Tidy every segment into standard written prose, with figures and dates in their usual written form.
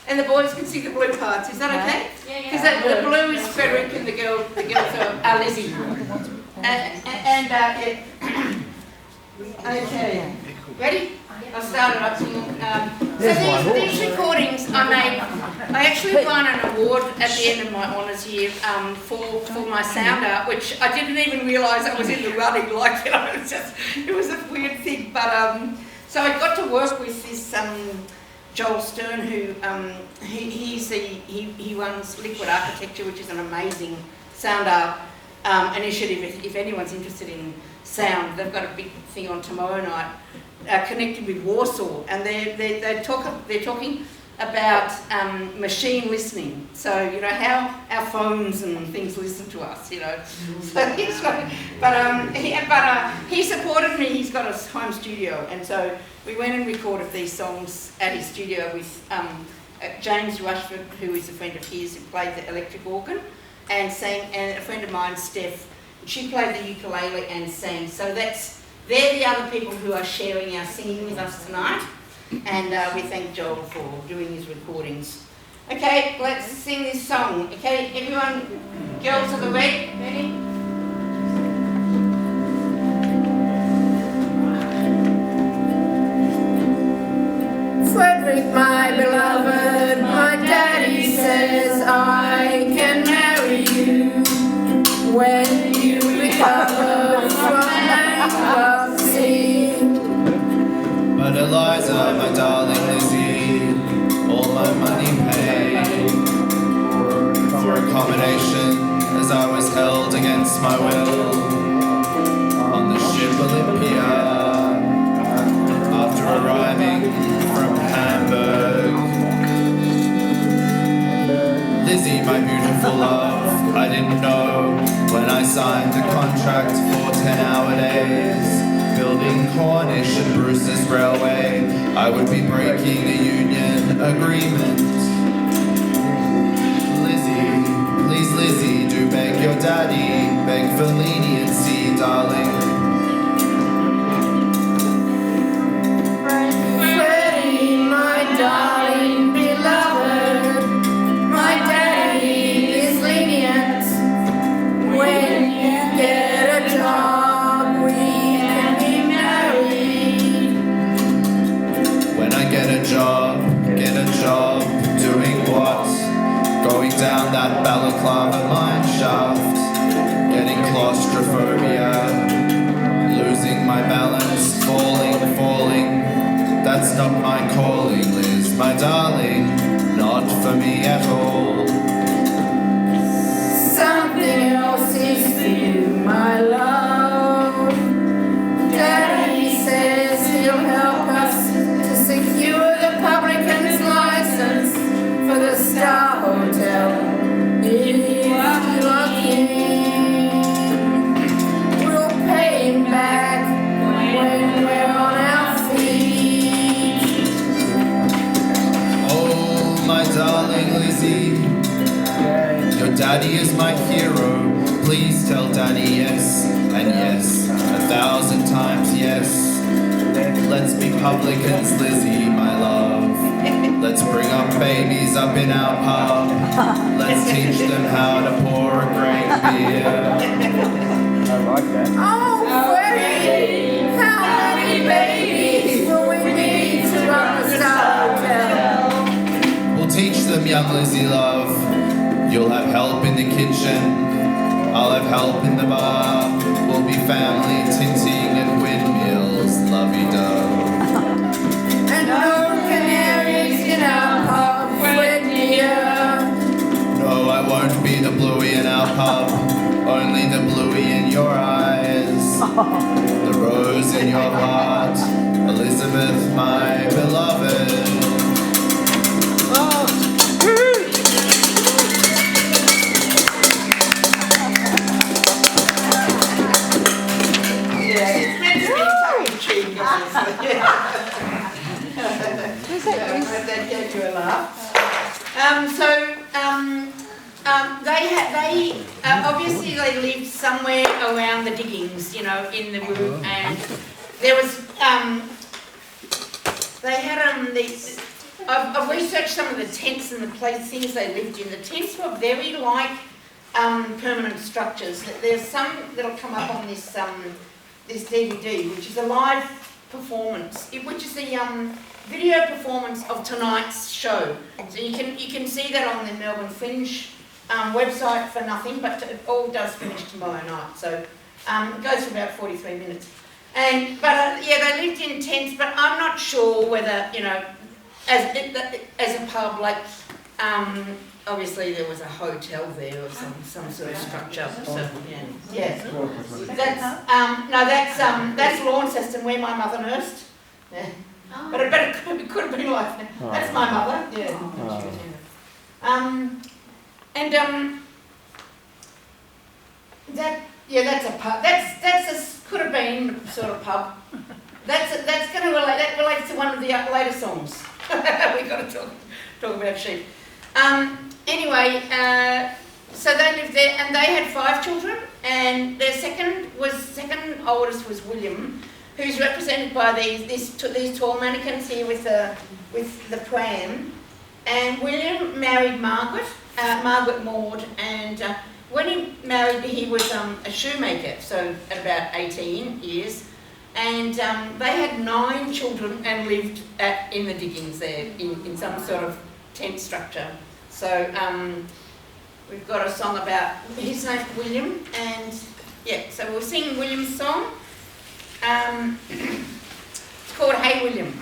and the boys can sing the blue parts. Is that okay? Yeah. Because the blue is Frederick and the girls are Lizzie. Okay. Ready? I'll start it up singing. So these recordings I made, I actually won an award at the end of my honours year for my sound art, which I didn't even realise I was in the running. Like, you know, it was a weird thing. But so I got to work with this Joel Stern, who he runs Liquid Architecture, which is an amazing sound art initiative. If anyone's interested in sound, they've got a big thing on tomorrow night. Connected with Warsaw, and they're talking about machine listening. So you know how our phones and things listen to us, you know. So he supported me. He's got a home studio, and so we went and recorded these songs at his studio with James Rushford, who is a friend of his, who played the electric organ, and a friend of mine, Steph. She played the ukulele and sang. So they're the other people who are sharing our singing with us tonight, and we thank Joel for doing his recordings. Okay, let's sing this song. Okay, everyone, girls are the ready? Frederick, my beloved, my daddy says I can marry you when you recover from bankruptcy. But Eliza, my darling Lizzie, all my money paid for accommodation as I was held against my will on the ship Olympia after arriving from Hamburg. Lizzie, my beautiful love, I didn't know when I signed the contract for 10-hour days, building Cornish and Bruce's Railway, I would be breaking a union agreement. Lizzie, please Lizzie, do beg your daddy, beg for leniency, darling. Freddie, my darling beloved, my daddy is lenient. When you get a job, we can be married. When I get a job, doing what? Going down that balaclava mine shaft, getting claustrophobia, losing my balance, falling. That's not my calling, Liz, my darling, not for me at all. Something else is for you, my love. Daddy says he'll help us to secure the publican's license for the Star Hotel. If you're keen, we'll pay him back when we're on our feet. Oh, my darling Lizzie, your daddy is my hero. Please tell daddy yes, and yes, 1,000 times yes. Let's be publicans, Lizzie, my love. Let's bring up babies up in our pub. Let's teach them how to pour a great beer. I like that. Oh, Freddie, how many babies will we need to run the Star Hotel? We'll teach them, young Lizzie, love. You'll have help in the kitchen. I'll have help in the bar. We'll be family tinting and windmills, lovey-dove. And no canaries in our pub, Fred dear. No, I won't be the bluey in our pub. Only the bluey in your eyes. The rose in your heart. Elizabeth, my beloved. That gave you a laugh. They obviously they lived somewhere around the diggings, you know, in the room, and there was they had these. I've researched some of the tents and the things they lived in. The tents were very like permanent structures. There's some that'll come up on this this DVD, which is a live performance, which is the video performance of tonight's show. So you can see that on the Melbourne Fringe website for nothing, but it all does finish tomorrow night. So it goes for about 43 minutes. Yeah, they lived in tents, but I'm not sure whether, you know, as a pub, like, obviously there was a hotel there or some sort of structure. So yeah. That's Launceston, where my mother nursed. Yeah. Oh. But it could have been like that. That's my mother. Yeah. That's a pub. Could have been sort of pub. That relates to one of the later songs. We've got to talk about sheep. Anyway, so they lived there, and they had 5 children, and their second oldest was William, who's represented by these tall mannequins here with the pram. And William married Margaret Maud, and when he married, he was a shoemaker, so at about 18 years, and they had 9 children and lived in the diggings there, in some sort of tent structure. So we've got a song about his name, William, and yeah, so we'll sing William's song. It's called Hey William.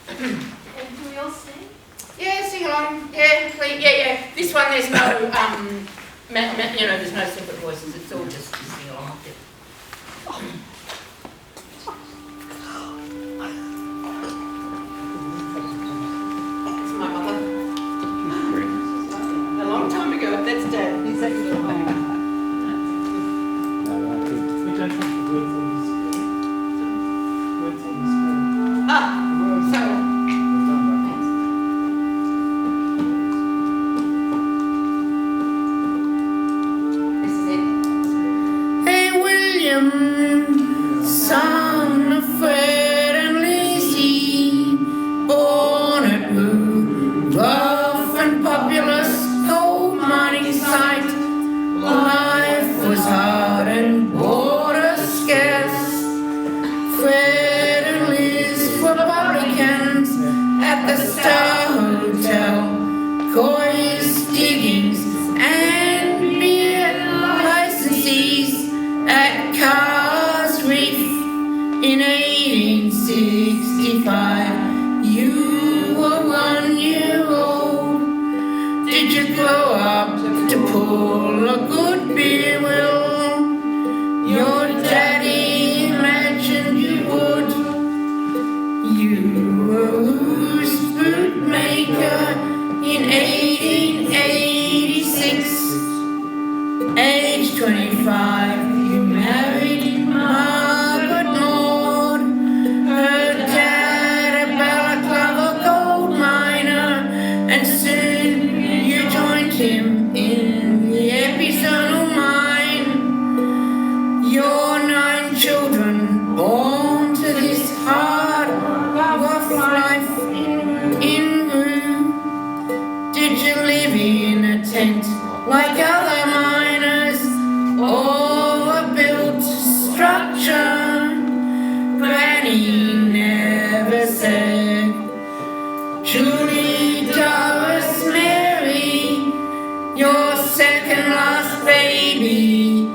And can we all sing? Yeah, sing along. Yeah, please. Yeah. This one, there's no, there's no separate voices. It's all just sing along. It's my mother. A long time ago. That's Dad. He's actually son of Fred and Lizzie, born at Blue, rough and populous, gold mining site. Life was hard and water scarce. Fred and Liz were publicans at the Star Hotel, coys, diggings, and beer licensees at Cars Reef in 1865. You were 1 year old. Did you grow up to pull a good beer will? Your daddy imagined you would. You were whose bootmaker in 1886. Age 25. You married Margaret Maud, her dad a balaclava gold miner, and soon you joined him in the epizonal mine. Your 9 children born to this hard, rough life in Rue. Did you live in a tent like other miners, or a built structure? Granny never said. Julie, Doris, Mary, your second last baby,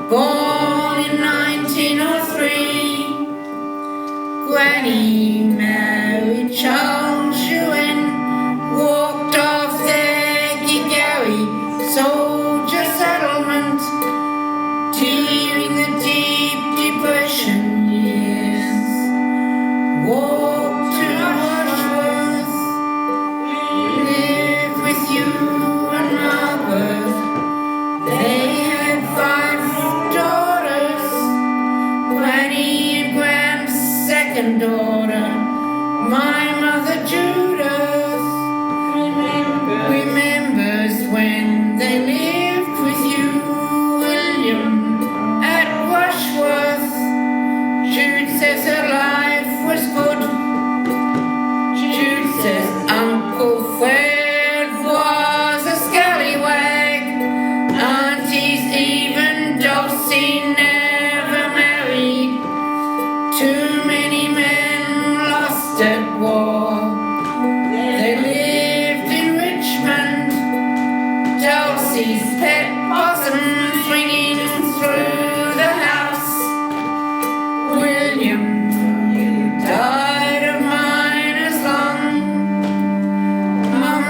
born in 1903. Granny married Charles Yuen, walked off their Gary soldier settlement during the Deep Depression years. Walked to Rushworth, lived with you and Margaret. They had 5 daughters, Granny and Gram's second daughter, my mother sees pet possum swinging through the house. William, you died of miner's lung. Mum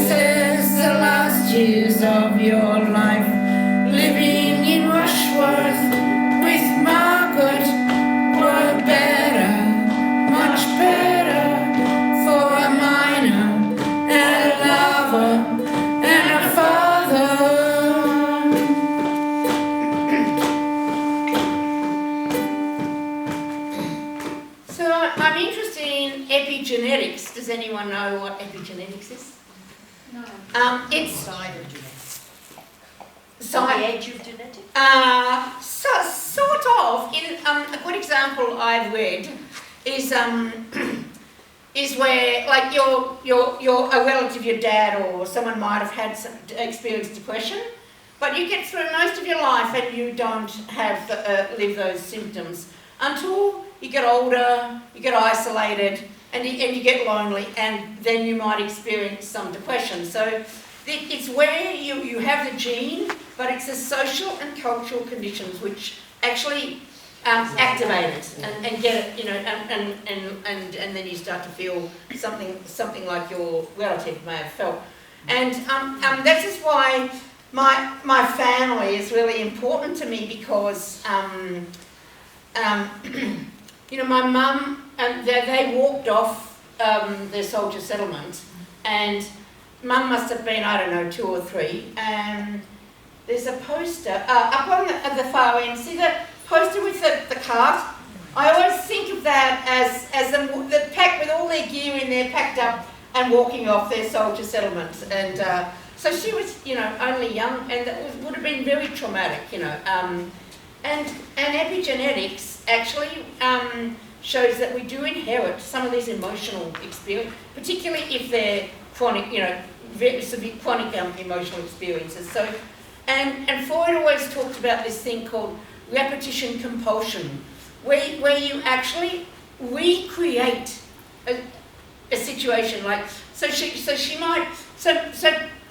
says the last years of your life living in Rushworth with Margaret were better, much better for a miner and a lover and a father. So I'm interested in epigenetics. Does anyone know what epigenetics is? No. It's Side of genetics. On the science. edge of genetics? Sort of. In a good example I've read is where like you're a relative, your dad or someone might have had experienced depression, but you get through most of your life and you don't have live those symptoms until you get older, you get isolated, and you get lonely, and then you might experience some depression. So it's where you have the gene, but it's the social and cultural conditions which actually activate it and get it, you know, and then you start to feel something like your relative may have felt. And this is why my family is really important to me, because you know, my mum, they walked off their soldier settlement, and Mum must have been, I don't know, 2 or 3, and there's a poster up on the far end. See the poster with the cart? I always think of that as the pack with all their gear in there, packed up and walking off their soldier settlement. And so she was, you know, only young, and that would have been very traumatic, you know. And epigenetics actually shows that we do inherit some of these emotional experiences, particularly if they're chronic, you know, very severe chronic emotional experiences. So, and Freud always talked about this thing called repetition compulsion, where you actually recreate a situation. Like, she might.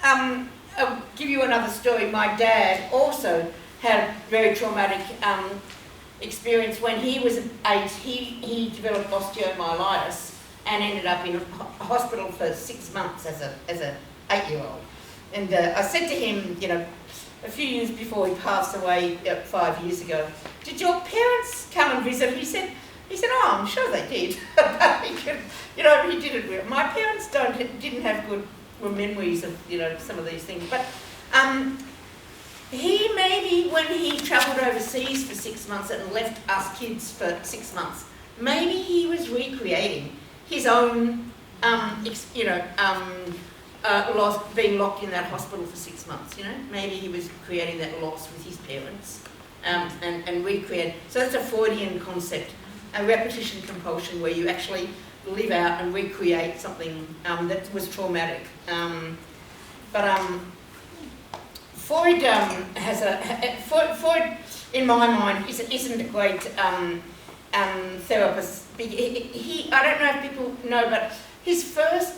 I'll give you another story. My dad also had a very traumatic experience when he was 8. He developed osteomyelitis and ended up in a hospital for 6 months as a 8-year-old. And I said to him, you know, a few years before he passed away, 5 years ago, "Did your parents come and visit?" He said, "Oh, I'm sure they did." You know, he didn't. My parents didn't have good memories of, you know, some of these things, but. He maybe, when he travelled overseas for 6 months and left us kids for 6 months, maybe he was recreating his own, loss, being locked in that hospital for 6 months. You know, maybe he was creating that loss with his parents, and recreate. So that's a Freudian concept, a repetition compulsion, where you actually live out and recreate something that was traumatic. Freud Freud, in my mind, isn't a great therapist. I don't know if people know, but his first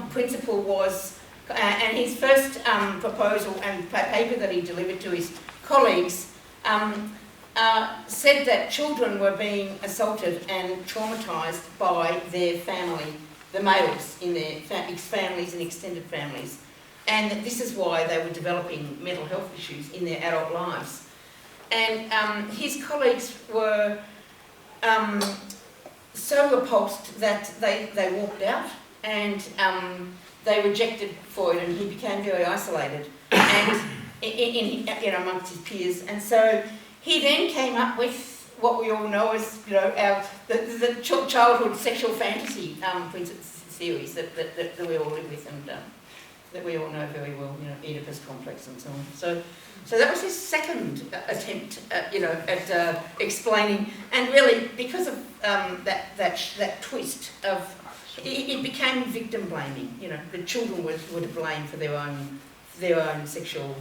principle was, and his first proposal and paper that he delivered to his colleagues, said that children were being assaulted and traumatised by their family, the males in their families and extended families. And this is why they were developing mental health issues in their adult lives. And his colleagues were so repulsed that they walked out, and they rejected Freud, and he became very isolated and in amongst his peers. And so he then came up with what we all know as, you know, the childhood sexual fantasy theories that we all live with, and that we all know very well, you know, Oedipus complex and so on. So that was his second attempt, at explaining, and really because of that twist of, it became victim blaming. You know, the children were to blame for their own sexual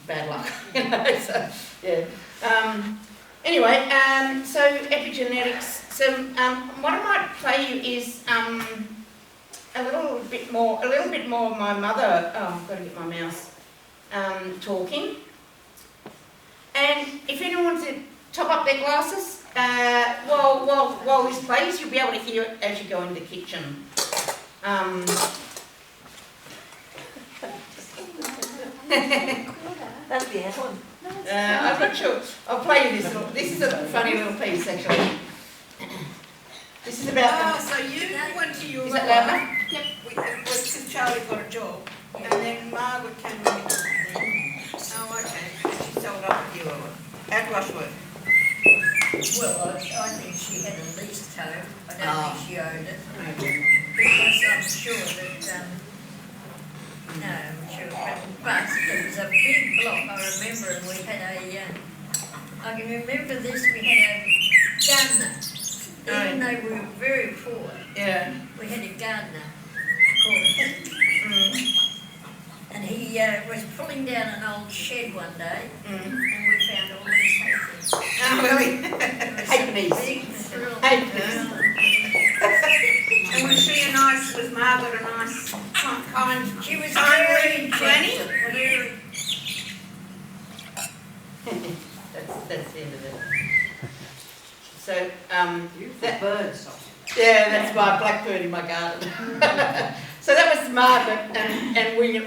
bad luck. You know, so yeah. Anyway, so epigenetics. So what I might play you is a little bit a little bit more of my mother, I've got to get my mouse, talking. And if anyone wants to top up their glasses, while this plays, you'll be able to hear it as you go in the kitchen. That'll be fun. I'm not sure. I'll play you this. This is a funny little piece, actually. This is about. So you went to your Is that loud enough? Yep. Because Charlie got a job, and then Margaret came with you. Oh, okay. She sold up with you. How'd Rush work? Well, I think she had a leased home. I don't think she owned it. Okay. Because I'm sure that, no, I'm sure. But it was a big block, I remember, and we had I can remember this, we had a gardener. Even though we were very poor, Yeah. we had a gardener called Henry. And he was pulling down an old shed one day, and we found all these haythings. Oh, really? It was Halfpennies. a big thrill. Halfpennies. And was Margaret a nice, kind? She was Kindly very Granny? gentle, very That's the end of it. So, That bird song. yeah, that's my blackbird in my garden. So that was Margaret and William.